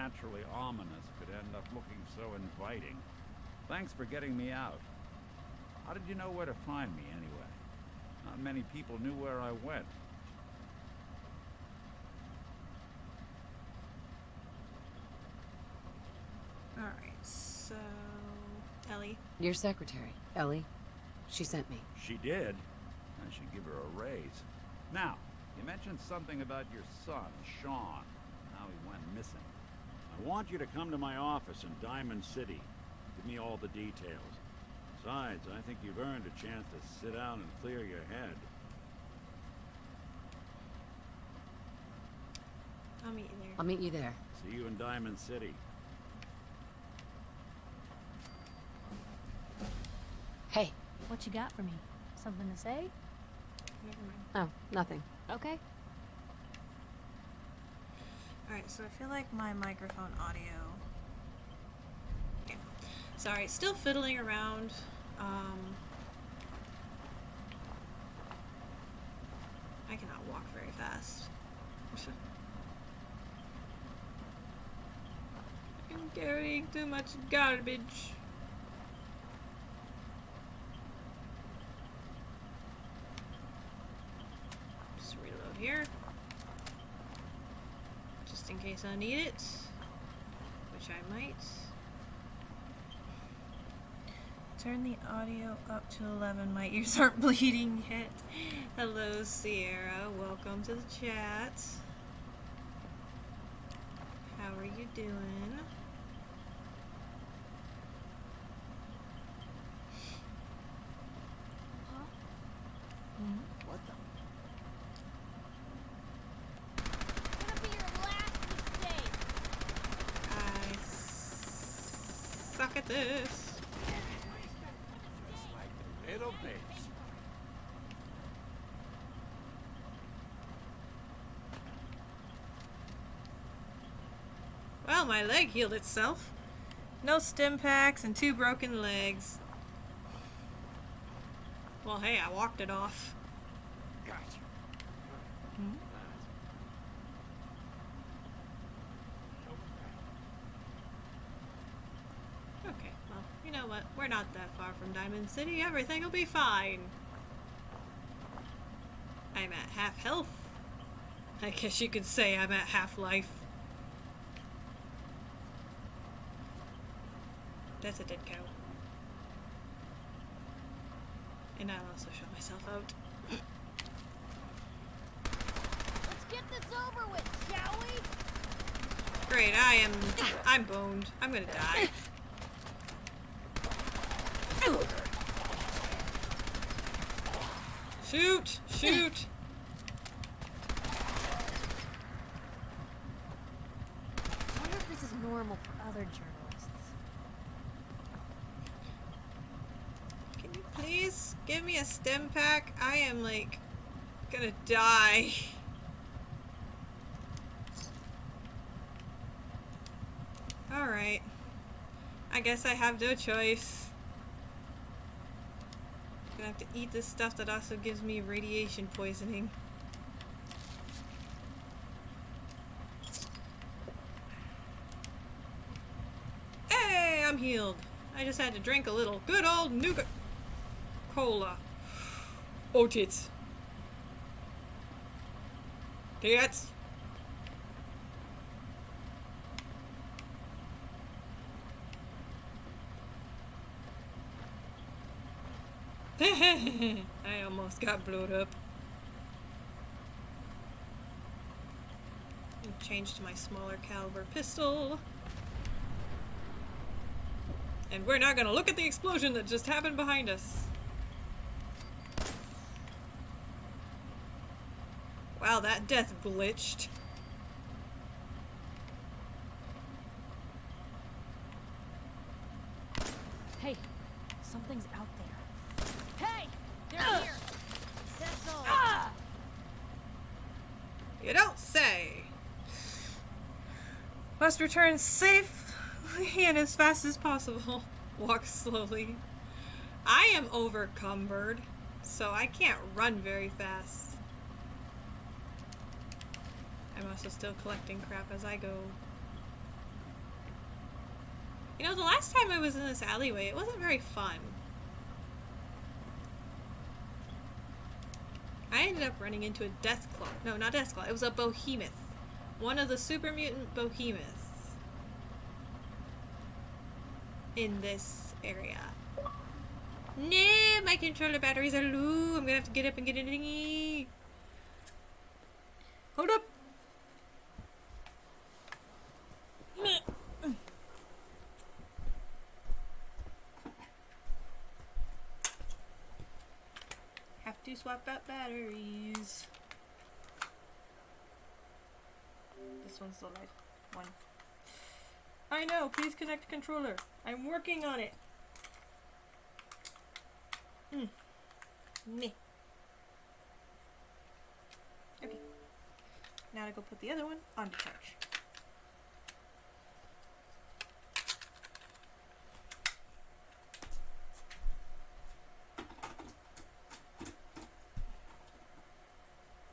unnaturally ominous could end up looking so inviting. Thanks for getting me out. How did you know where to find me, anyway? Not many people knew where I went. Alright, so... Ellie. Your secretary, Ellie. She sent me. She did? I should give her a raise. Now, you mentioned something about your son, Sean, and how he went missing. I want you to come to my office in Diamond City. Give me all the details. Besides, I think you've earned a chance to sit down and clear your head. I'll meet you there. I'll meet you there. See you in Diamond City. Hey. What you got for me? Something to say? Never mind. Oh, nothing. Okay. Alright, so I feel like my microphone audio... Okay. Sorry, still fiddling around. I cannot walk very fast. I'm carrying too much garbage. Just reload here. Just in case I need it. Which I might. Turn the audio up to 11. My ears aren't bleeding yet. Hello, Sierra. Welcome to the chat. How are you doing? Huh? What the? Gonna be your last mistake. I suck at this. Just like the little babes. Well, my leg healed itself. No stim packs and 2 broken legs. Well, hey, I walked it off. Gotcha. Hmm? Okay, well, you know what? We're not that far from Diamond City. Everything will be fine. I'm at half health. I guess you could say I'm at half life. That's a dead cow. And I'll also show myself out. Let's get this over with, shall we? Great, I'm boned. I'm gonna die. Shoot! Shoot! I wonder if this is normal for other journalists. Can you please give me a stim pack? I am like gonna die. Alright. I guess I have no choice. Gonna have to eat this stuff that also gives me radiation poisoning. Hey, I'm healed. I just had to drink a little good old Nuka Cola. Oh, tits. Tits. I almost got blowed up. Change to my smaller caliber pistol. And we're not gonna look at the explosion that just happened behind us. Wow, that death glitched. Hey, something's out there. Hey, they're here. That's all. You don't say. Must return safely and as fast as possible. Walk slowly. I am overcumbered, so I can't run very fast. I'm also still collecting crap as I go. You know, the last time I was in this alleyway, it wasn't very fun. I ended up running into a Deathclaw. No, not Deathclaw. It was a Behemoth. One of the super mutant Behemoths. In this area. No, my controller batteries are low. I'm gonna have to get up and get a dinghy. Hold up. Have to swap out batteries. This one's the light one. I know, please connect controller. I'm working on it. Meh. Okay. Now to go put the other one on the charge.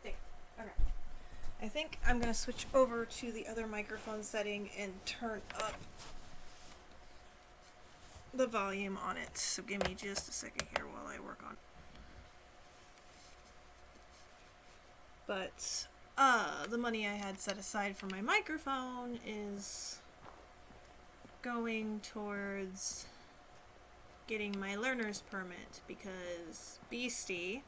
There. Okay. I think I'm gonna switch over to the other microphone setting and turn up the volume on it. So give me just a second here while I work on. But the money I had set aside for my microphone is going towards getting my learner's permit because Beastie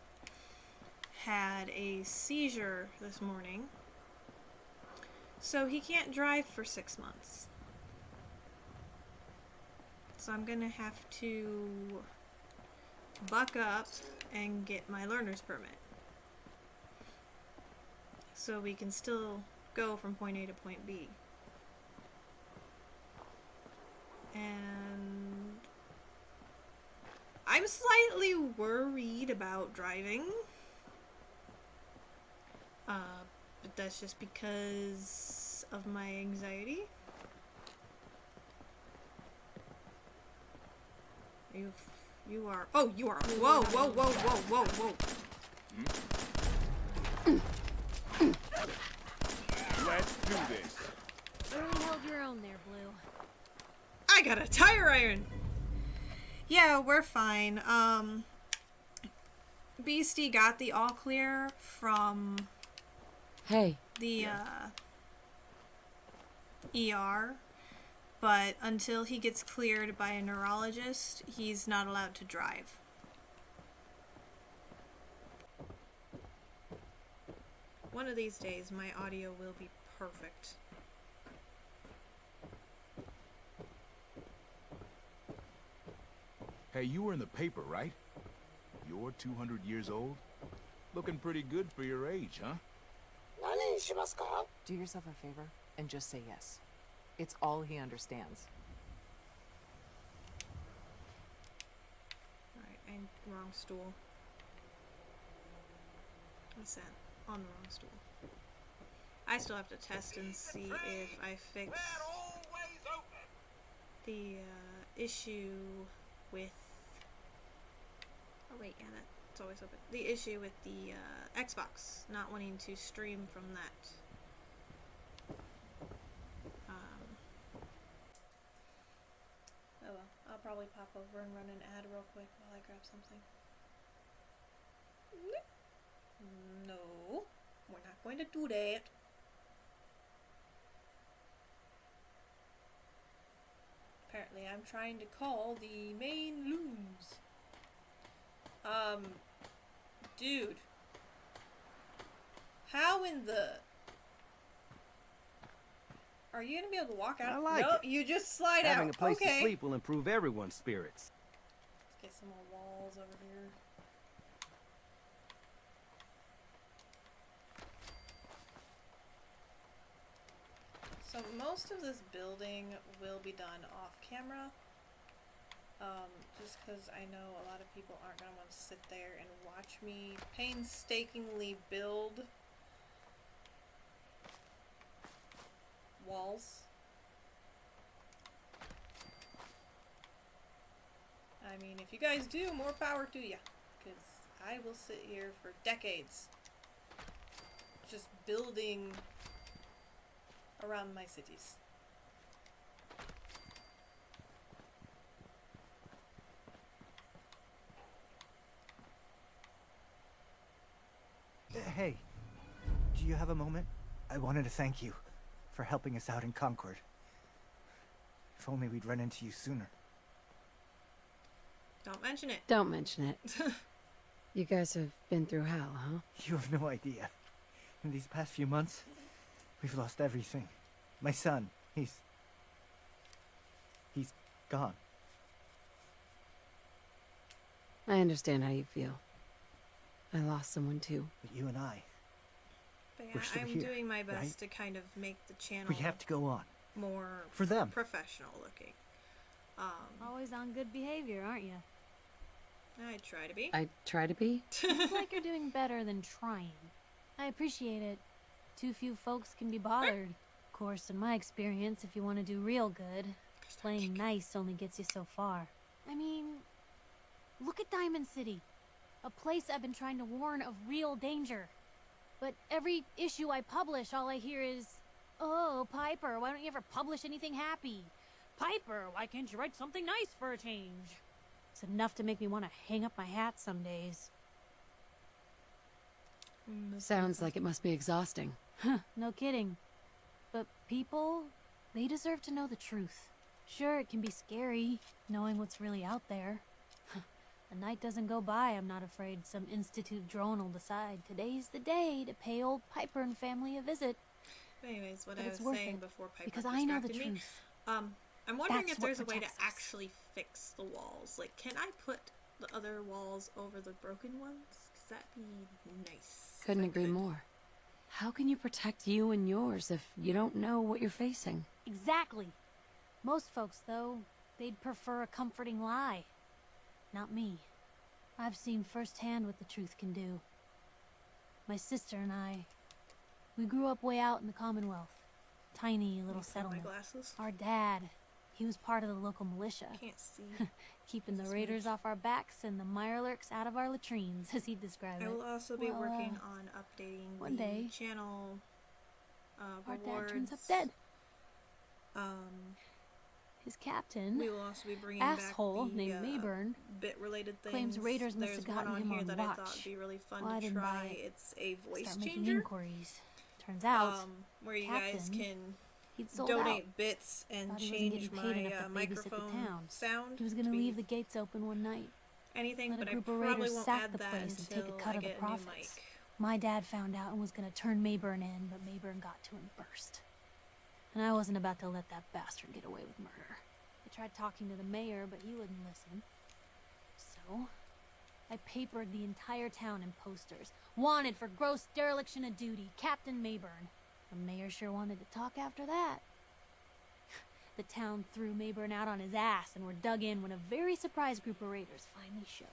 had a seizure this morning, so he can't drive for 6 months. So I'm gonna have to buck up and get my learner's permit. So we can still go from point A to point B. And I'm slightly worried about driving. But that's just because of my anxiety. You are. Oh, you are. Whoa, whoa, whoa, whoa, whoa, whoa. Let's do this. Really hold your own there, Blue. I got a tire iron. Yeah, we're fine. Beastie got the all clear from Hey. the ER, but until he gets cleared by a neurologist, he's not allowed to drive. One of these days, my audio will be perfect. Hey, you were in the paper, right? You're 200 years old? Looking pretty good for your age, huh? Do yourself a favor and just say yes. It's all he understands. Alright, and wrong stool. I sat on the wrong stool. I still have to test and see if I fix the issue with... Oh wait, yeah, that's always open. The issue with the Xbox not wanting to stream from that. Oh well, I'll probably pop over and run an ad real quick while I grab something. No, we're not going to do that. Apparently I'm trying to call the main looms. Dude. How in the... Are you gonna be able to walk out? I like no, it. you just slide Having out. a place Okay. to sleep will improve everyone's spirits. Let's get some more walls over here. So most of this building will be done off camera. Just because I know a lot of people aren't going to want to sit there and watch me painstakingly build walls. I mean, if you guys do, more power to you. Because I will sit here for decades just building around my cities. I wanted to thank you for helping us out in Concord. If only we'd run into you sooner. Don't mention it. Don't mention it. You guys have been through hell, huh? You have no idea. In these past few months, we've lost everything. My son, he's gone. I understand how you feel. I lost someone too. But you and I, But yeah, We're still I'm here, doing my best right? to kind of make the channel we have to go on. more For them. professional looking. Always on good behavior, aren't you? I try to be. I try to be. It's like you're doing better than trying. I appreciate it. Too few folks can be bothered. Of course, in my experience, if you want to do real good, playing nice only gets you so far. I mean, look at Diamond City. A place I've been trying to warn of real danger. But every issue I publish, all I hear is, "Oh, Piper, why don't you ever publish anything happy? Piper, why can't you write something nice for a change?" It's enough to make me want to hang up my hat some days. Sounds like it must be exhausting. No kidding. But people, they deserve to know the truth. Sure, it can be scary, knowing what's really out there. A night doesn't go by, I'm not afraid some Institute drone will decide today's the day to pay old Piper and family a visit. Anyways, what But I it's was worth saying it, before Piper because I know the distracted me, truth. I'm wondering That's if what there's a way to protects us. actually fix the walls. Like, can I put the other walls over the broken ones? Cause that'd be nice. if Couldn't I agree could. more. How can you protect you and yours if you don't know what you're facing? Exactly. Most folks, though, they'd prefer a comforting lie. Not me. I've seen firsthand what the truth can do. My sister and I, we grew up way out in the Commonwealth. Tiny little Let me put my settlement. glasses. Our dad, he was part of the local militia, Can't see. keeping the This raiders much. off our backs and the Mirelurks out of our latrines, as he'd describe I it. will also be Well, working on updating one the day, channel Our dad turns up rewards. dead. Um, His captain, we will also be bringing asshole back the named Mayburn, bit-related things. claims raiders must There's have one gotten on him here on that I thought watch. would be really fun Well, I to didn't buy try. it. It's a voice start making changer. inquiries. Turns out, Where you guys Captain, can he'd sold donate out. bits and Thought he wasn't change getting paid my enough to babysit the microphone town. sound. He was going to be leave the gates open one night. anything, let a but I group of probably raiders won't sack add the that place and take a until cut I of the get a new mic. profits. My dad found out and was going to turn Mayburn in, but Mayburn got to him first. And I wasn't about to let that bastard get away with murder. I tried talking to the mayor, but he wouldn't listen. So, I papered the entire town in posters. Wanted for gross dereliction of duty, Captain Mayburn. The mayor sure wanted to talk after that. The town threw Mayburn out on his ass and were dug in when a very surprised group of raiders finally showed.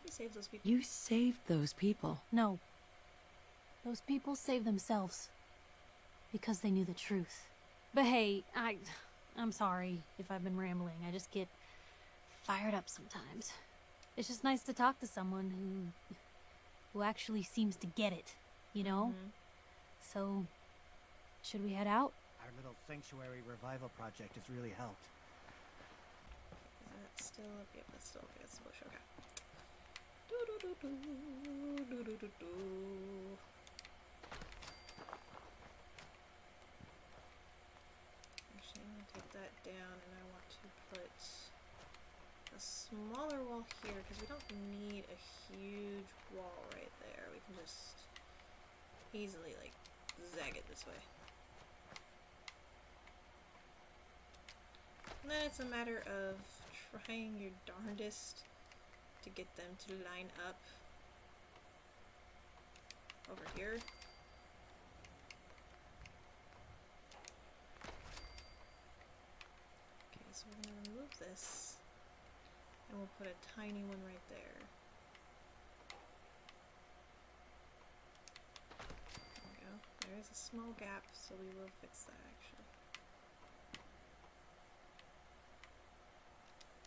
He saves those people. You saved those people. No. Those people saved themselves. Because they knew the truth. But hey, I'm sorry if I've been rambling. I just get fired up sometimes. It's just nice to talk to someone who actually seems to get it, you know? So, should we head out? Our little sanctuary revival project has really helped. Is that still up? Yep, that's still up against the bush. Okay. Actually, I'm gonna take that down, and I want to put a smaller wall here because we don't need a huge wall right there. We can just easily like zag it this way. And then it's a matter of trying your darndest to get them to line up over here. Okay, so we're gonna remove this and we'll put a tiny one right there. There we go. There is a small gap, so we will fix that actually.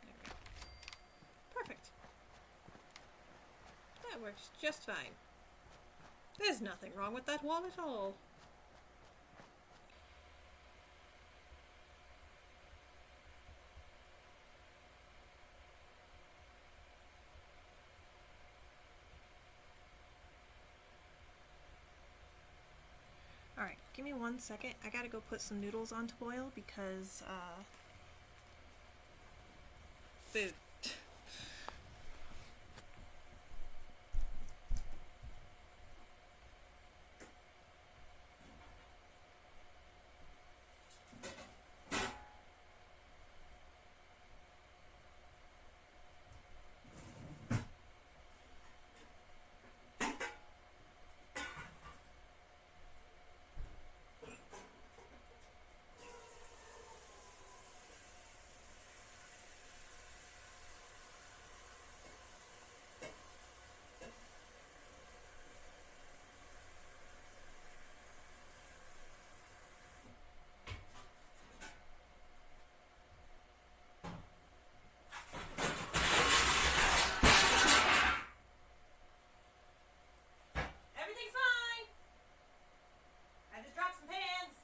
There we go. Perfect. That works just fine. There's nothing wrong with that wall at all. Give me 1 second. I gotta go put some noodles on to boil because, food. Everything's fine. I just dropped some pans.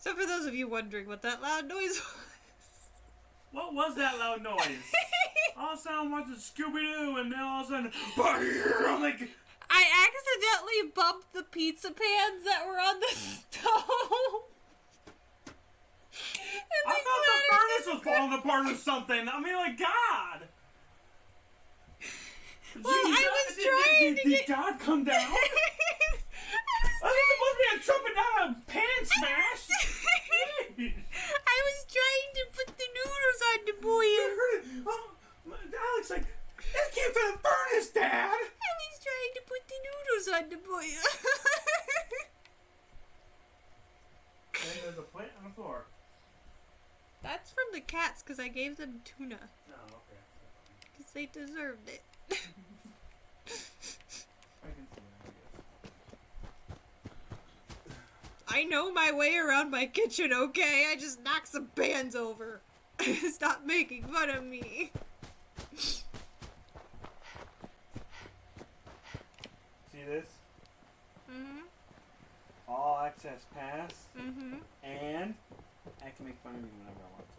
So for those of you wondering what that loud noise was, What was that loud noise? All of a sudden, I'm watching Scooby-Doo, and then all of a sudden, I'm like, I accidentally bumped the pizza pans that were on the stove. And I they thought the clattered furnace was falling apart or something. I mean, like, God. Well, I was trying to Did get... God come down? I was supposed to be a trumpet down a pan smash. I was trying to put the noodles on the boil. Oh, Alex, like, that came from the furnace, Dad. I was trying to put the noodles on the boil. And there's a plate on the floor. That's from the cats because I gave them tuna. No, okay. Because they deserved it. I can see that, I guess. I know my way around my kitchen, okay? I just knocked some pans over. Stop making fun of me. See this? Mm-hmm. All access pass. Mm-hmm. And I can make fun of me whenever I want to.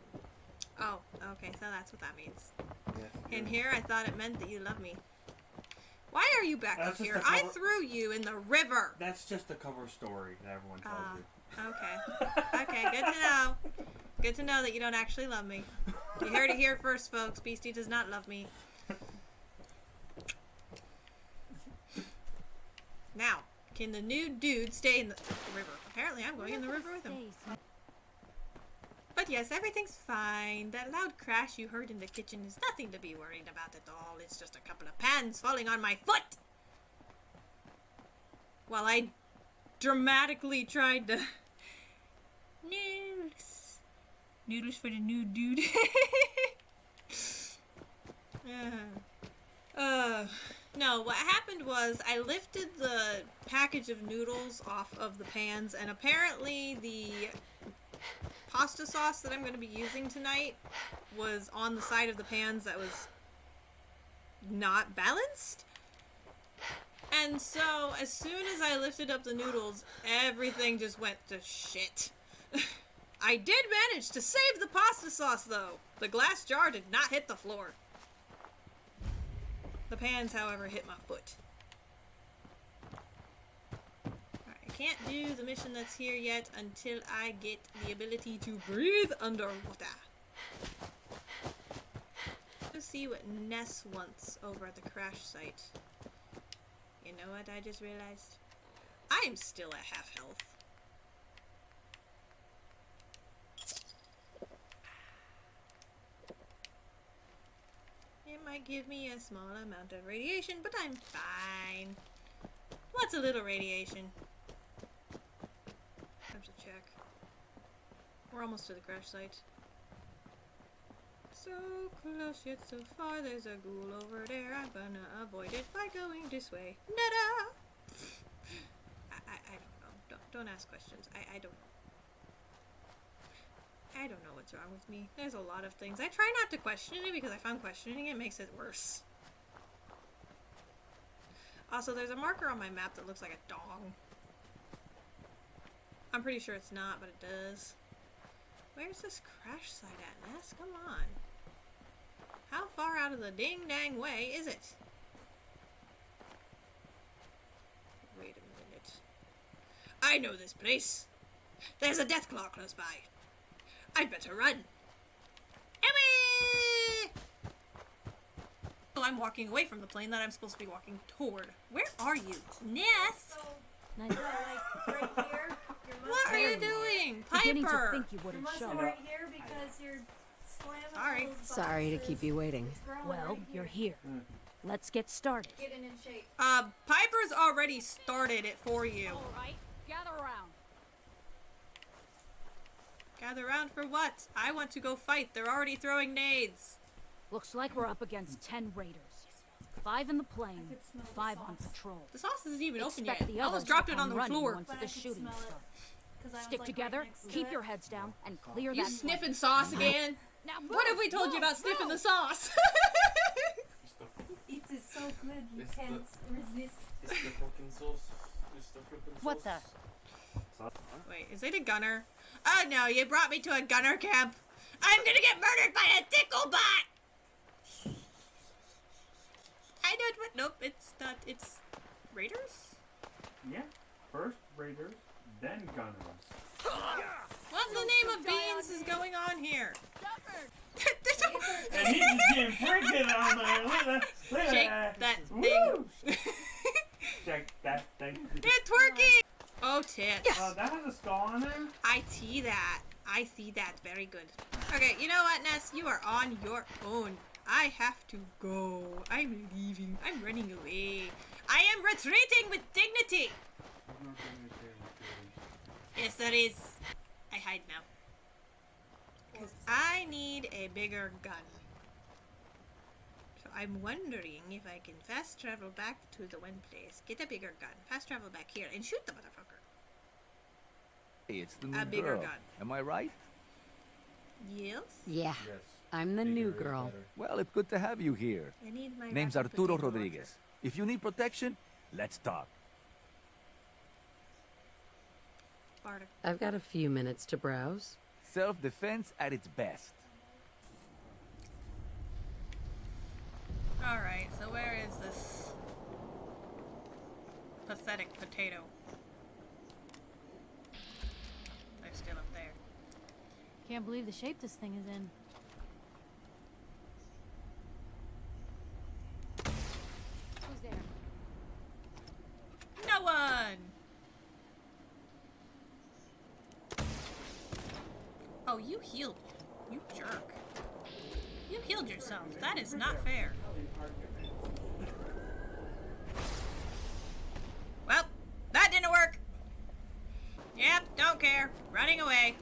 Oh, okay, so that's what that means. Yes. And here I thought it meant that you love me. Why are you back That's up just here? a I cover- through you in the river. That's just a cover story that everyone tells you. Okay. Okay, good to know. Good to know that you don't actually love me. You heard it here first, folks. Beastie does not love me. Now, can the new dude stay in the river? Apparently, I'm going in the river with him. But yes, everything's fine. That loud crash you heard in the kitchen is nothing to be worried about at all. It's just a couple of pans falling on my foot. While I dramatically tried to... Noodles. Noodles for the new dude. No, what happened was I lifted the package of noodles off of the pans, and apparently the pasta sauce that I'm going to be using tonight was on the side of the pans that was not balanced. And so, as soon as I lifted up the noodles, everything just went to shit. I did manage to save the pasta sauce, though. The glass jar did not hit the floor. The pans, however, hit my foot. Alright, I can't do the mission that's here yet until I get the ability to breathe underwater. Let's see what Ness wants over at the crash site. You know what I just realized? I am still at half health. It might give me a small amount of radiation, but I'm fine. What's a little radiation? I have to check. We're almost to the crash site. So So close yet so far, there's a ghoul over there. I'm gonna avoid it by going this way. Nada! I don't know. Don't ask questions. I don't know. I don't know what's wrong with me. There's a lot of things. I try not to question it because I found questioning it makes it worse. Also, there's a marker on my map that looks like a dong. I'm pretty sure it's not, but it does. Where's this crash site at, Ness? Come on. How far out of the ding-dang way is it? Wait a minute. I know this place. There's a Deathclaw close by. I'd better run. Away! So I'm walking away from the plane that I'm supposed to be walking toward. Where are you? Ness! Nice. Right here. What are you doing? Beginning to Piper! think you wouldn't Your show. muscle right here because you're slamming Sorry. all those Sorry to boxes. keep you waiting. It's growing Well, right you're here. Let's get started. Getting in shape. Piper's already started it for you. Alright, gather around. Gather around for what? I want to go fight. They're already throwing nades. Looks like we're up against 10 raiders. 5 in the plane, could smell the 5 on sauce. patrol. The sauce isn't even open Expect yet. the I almost others dropped to it on come the running floor. once But I the could shooting smell it. starts. 'Cause I was, Stick like, together, right next to keep it. your heads down, and clear You that sniffing plane. sauce again? Now What have we move, told you move, about sniffing the move. sauce? It is so good. You It's can't resist. It's the fucking sauce. It's the flipping What the? sauce. Wait, is it a gunner? Oh no, you brought me to a gunner camp. I'm gonna get murdered by a ticklebot! I don't want. Nope, it's not. It's Raiders? Yeah. First Raiders, then Gunners. What in the name of beans is going on here? And he's just getting freaking on there. Look at that. Look at Shake that. that Woo! thing. Shake that thing. It's working! Oh, tits. That has a skull on there? I see that. I see that. Very good. Okay, you know what, Ness? You are on your own. I have to go. I'm leaving. I'm running away. I am retreating with dignity. Yes, there is. I hide now. Because I need a bigger gun. So I'm wondering if I can fast travel back to the one place, get a bigger gun, fast travel back here, and shoot the motherfucker. Hey, it's the A new bigger girl. gun. Am I right? Yes? Yeah, Yes. I'm the new girl. Well, it's good to have you here. I need my Name's rapid Arturo potato Rodriguez. If you need protection, let's talk. launcher. I've got a few minutes to browse. Self-defense at its best. Alright, so where is this pathetic potato? They're still up there. Can't believe the shape this thing is in. Who's there? No one! Oh, you healed me. You jerk. You healed yourself. That is not fair. Well, that didn't work. Yep, don't care. Running away.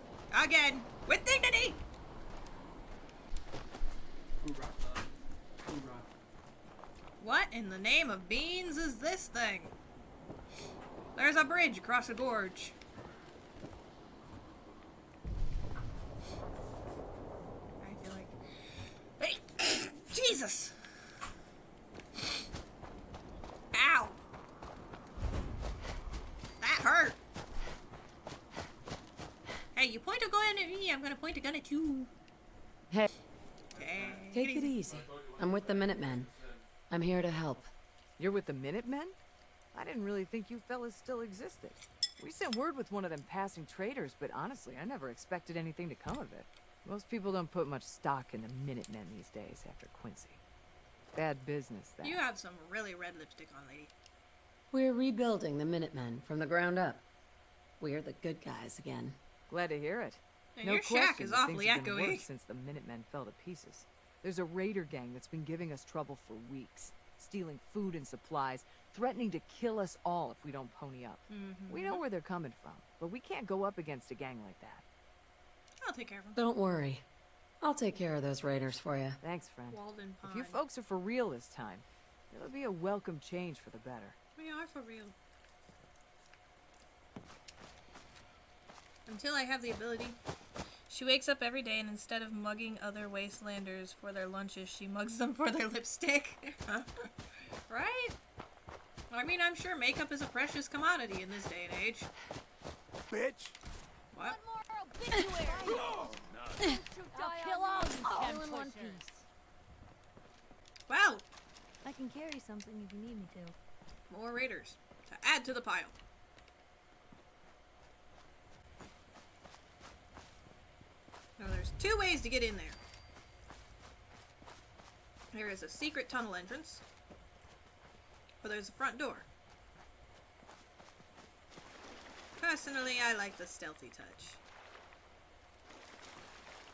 Again. With dignity! What in the name of beans is this thing? There's a bridge across a gorge. I feel like... Hey! Jesus! Ow! That hurt! Hey, you point a gun at me, I'm gonna point a gun at you. Hey, Take take it easy. I'm with the Minutemen. I'm here to help. You're with the Minutemen? I didn't really think you fellas still existed. We sent word with one of them passing traders, but honestly, I never expected anything to come of it. Most people don't put much stock in the Minutemen these days after Quincy. Bad business, that. You have some really red lipstick on, lady. We're rebuilding the Minutemen from the ground up. We're the good guys again. Glad to hear it. And No your question shack is that awfully things have been echoey. worse since the Minutemen fell to pieces. There's a raider gang that's been giving us trouble for weeks, stealing food and supplies, threatening to kill us all if we don't pony up. We know where they're coming from, but we can't go up against a gang like that. I'll take care of him. Don't worry. I'll take care of those raiders for you. Thanks, friend. Walden Pond. If you folks are for real this time, it'll be a welcome change for the better. We are for real. Until I have the ability. She wakes up every day and instead of mugging other wastelanders for their lunches, she mugs them for their lipstick. Right? I mean, I'm sure makeup is a precious commodity in this day and age. Bitch! What? I'll kill all you in one piece. Well, I can carry something if you need me to. more raiders to add to the pile. Now there's two ways to get in there. There is a secret tunnel entrance, or there's a front door. Personally, I like the stealthy touch.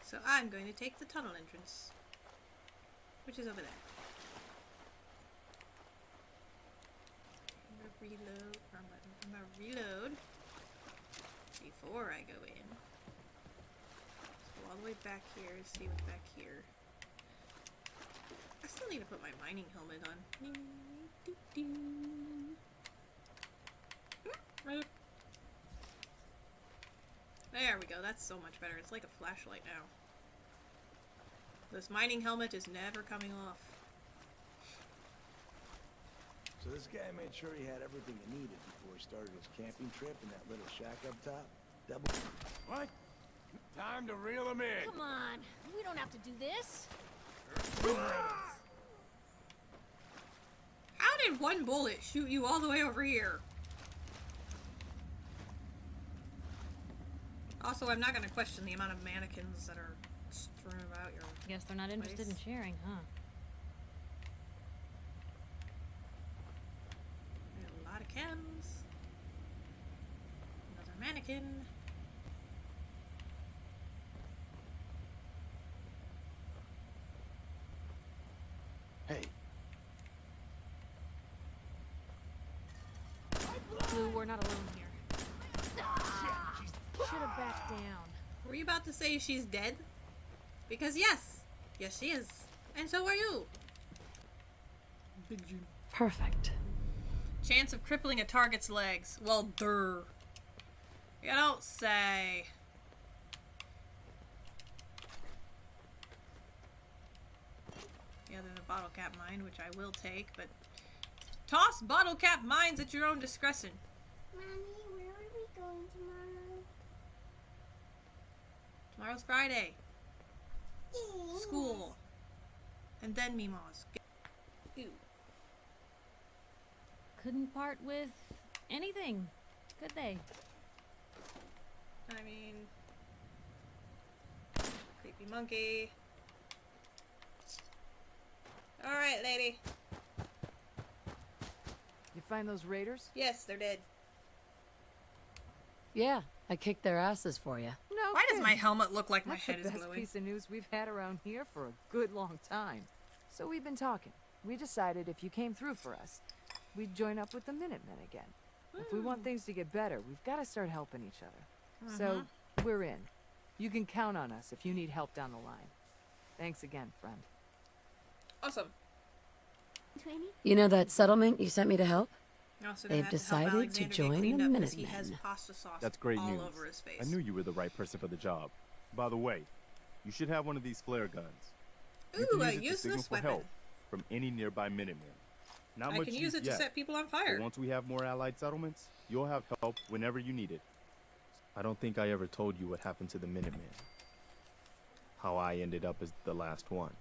So I'm going to take the tunnel entrance, which is over there. I'm gonna reload. I'm gonna reload before I go in. So all the way back here to see what's back here. I still need to put my mining helmet on. There we go. That's so much better. It's like a flashlight now. This mining helmet is never coming off. So this guy made sure he had everything he needed before he started his camping trip in that little shack up top. Double. What? Time to reel him in. Come on, we don't have to do this. How did one bullet shoot you all the way over here? Also, I'm not going to question the amount of mannequins that are strewn about your Guess they're not interested in sharing, huh? A lot of chems. Another mannequin. Hey. Blue, we're not alone here. Should have backed down. Were you about to say she's dead? Because yes. Yes, she is. And so are you. Big June. Perfect. Chance of crippling a target's legs. Well, durr. You don't say. Yeah, there's a bottle cap mine, which I will take, but toss bottle cap mines at your own discretion. Mommy, where are we going tomorrow? Tomorrow's Friday. School. And then Mimos. Ew. Couldn't part with anything, could they? I mean, creepy monkey. Alright, lady. You find those raiders? Yes, they're dead. Yeah, I kicked their asses for you. No. Why does kidding. my helmet look like my That's head the is best glowing? piece of news we've had around here for a good long time. So we've been talking. We decided if you came through for us, we'd join up with the Minutemen again. If we want things to get better, we've got to start helping each other. So we're in. You can count on us if you need help down the line. Thanks again, friend. Awesome. You know that settlement you sent me to help? I also gonna They've have to help decided to Alexander get join cleaned the up 'cause he has Minutemen. pasta sauce That's great all news. over his face. I knew you were the right person for the job. By the way, you should have one of these flare guns. You Ooh, can a use it to signal useless for weapon. help from any nearby Minutemen. Not I much can use it to yet, set people on but fire. once we have more allied settlements, you'll have help whenever you need it. I don't think I ever told you what happened to the Minutemen. How I ended up as the last one.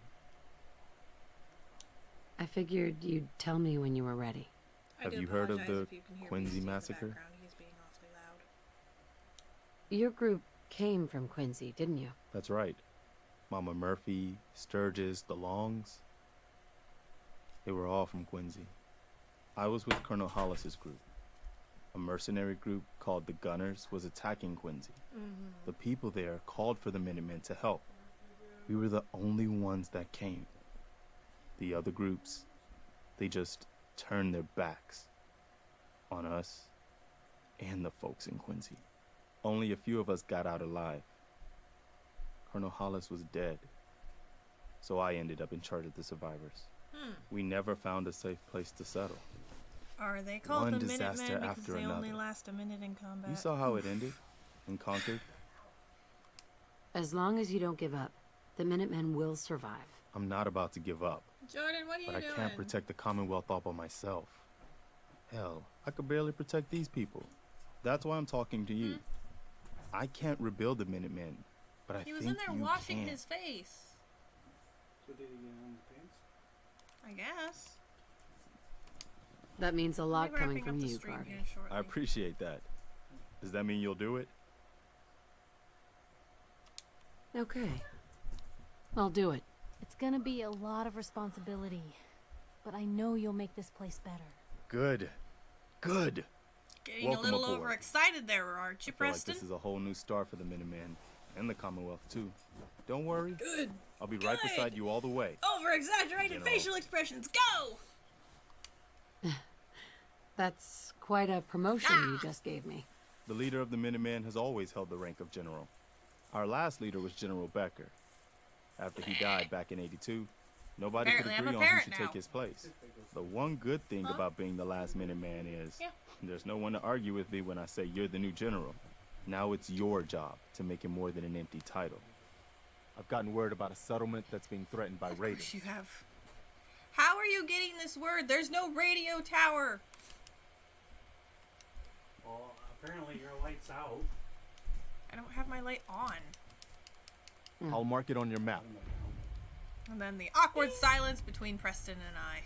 I figured you'd tell me when you were ready. I Have do you heard of apologize the if you can hear Quincy Beastie in the massacre? background. He's being awfully loud. Your group came from Quincy, didn't you? That's right. Mama Murphy, Sturgis, the Longs. They were all from Quincy. I was with Colonel Hollis's group. A mercenary group called the Gunners was attacking Quincy. The people there called for the Minutemen to help. We were the only ones that came. The other groups, they just turned their backs on us and the folks in Quincy. Only a few of us got out alive. Colonel Hollis was dead. so I ended up in charge of the survivors. We never found a safe place to settle. Are they called One the disaster Minutemen because after they only another. last a minute in combat? You saw how it ended in Concord? As long as you don't give up, the Minutemen will survive. I'm not about to give up, Jordan, what are you but I doing? can't protect the Commonwealth all by myself. Hell, I could barely protect these people. That's why I'm talking to you. I can't rebuild the Minutemen, but I He think was in there you washing can. his face. So did he get on the pants? I guess. That means a I'll lot be coming wrapping from up the you, stream Garvey. here shortly. I appreciate that. Does that mean you'll do it? Okay. I'll do it. It's gonna be a lot of responsibility, but I know you'll make this place better. Good. Good. Getting Welcome a little aboard. overexcited there, aren't you, I feel like Preston? this is a whole new start for the Minutemen and the Commonwealth too. Don't worry. Good. I'll be right beside you all the way. Over-exaggerated General. facial expressions, go! That's quite a promotion you just gave me. The leader of the Minutemen has always held the rank of general. Our last leader was General Becker. After he died back in '82, nobody Apparently, I'm could a agree on who parent should now. take his place. The one good thing Huh? about being the last Minuteman is Yeah. there's no one to argue with me when I say you're the new general. Now it's your job to make it more than an empty title. I've gotten word about a settlement that's being threatened by Of raiders. course you have. How are you getting this word? There's no radio tower. Well, apparently your light's out. I don't have my light on. I'll mark it on your map. And then the awkward silence between Preston and I.